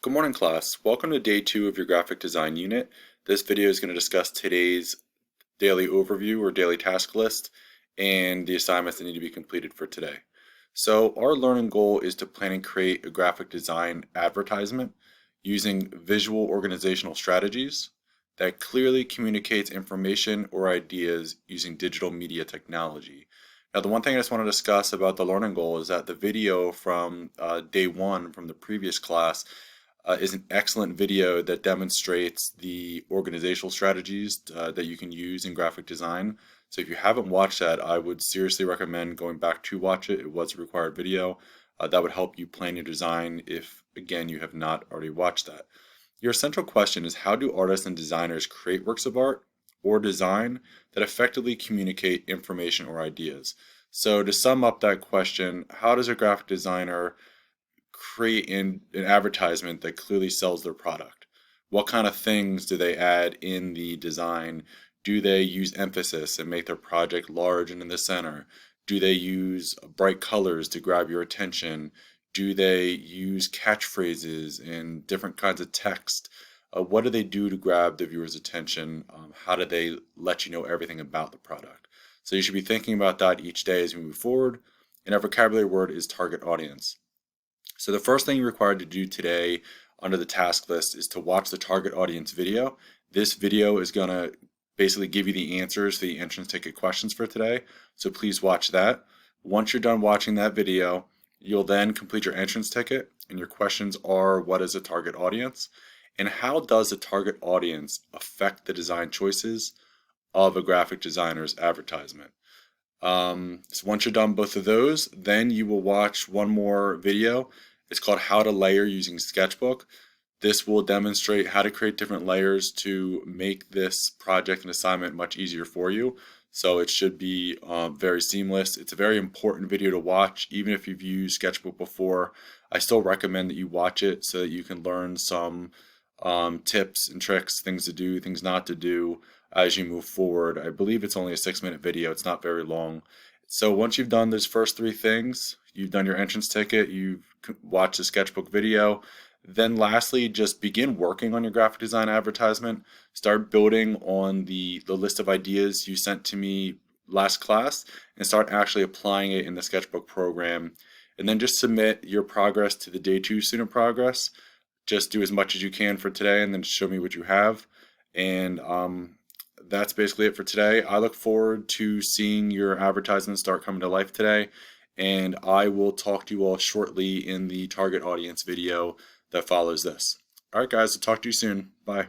Good morning, class. Welcome to day 2 of your graphic design unit. This video is going to discuss today's daily overview or daily task list and the assignments that need to be completed for today. So our learning goal is to plan and create a graphic design advertisement using visual organizational strategies that clearly communicates information or ideas using digital media technology. Now, the one thing I just want to discuss about the learning goal is that the video from day 1 from the previous class is an excellent video that demonstrates the organizational strategies that you can use in graphic design. So if you haven't watched that, I would seriously recommend going back to watch it. It was a required video. That would help you plan your design if, again, you have not already watched that. Your central question is, how do artists and designers create works of art or design that effectively communicate information or ideas? So to sum up that question, how does a graphic designer create an advertisement that clearly sells their product? What kind of things do they add in the design? Do they use emphasis and make their project large and in the center? Do they use bright colors to grab your attention? Do they use catchphrases and different kinds of text? What do they do to grab the viewer's attention? How do they let you know everything about the product? So you should be thinking about that each day as we move forward. And our vocabulary word is target audience. So the first thing you're required to do today under the task list is to watch the target audience video. This video is going to basically give you the answers to the entrance ticket questions for today. So please watch that. Once you're done watching that video, you'll then complete your entrance ticket, and your questions are: what is a target audience? And how does the target audience affect the design choices of a graphic designer's advertisement? So once you're done both of those, then you will watch one more video. It's called How to Layer Using Sketchbook. This will demonstrate how to create different layers to make this project and assignment much easier for you. So it should be very seamless. It's a very important video to watch. Even if you've used Sketchbook before, I still recommend that you watch it so that you can learn some tips and tricks, things to do, things not to do as you move forward. I believe it's only a 6-minute video. It's not very long. So once you've done those first 3 things, you've done your entrance ticket, you've watched the Sketchbook video, then lastly, just begin working on your graphic design advertisement. Start building on the list of ideas you sent to me last class and start actually applying it in the Sketchbook program. And then just submit your progress to the day 2 student progress. Just do as much as you can for today and then show me what you have. And that's basically it for today. I look forward to seeing your advertisements start coming to life today, and I will talk to you all shortly in the target audience video that follows this. All right, guys, I'll talk to you soon. Bye.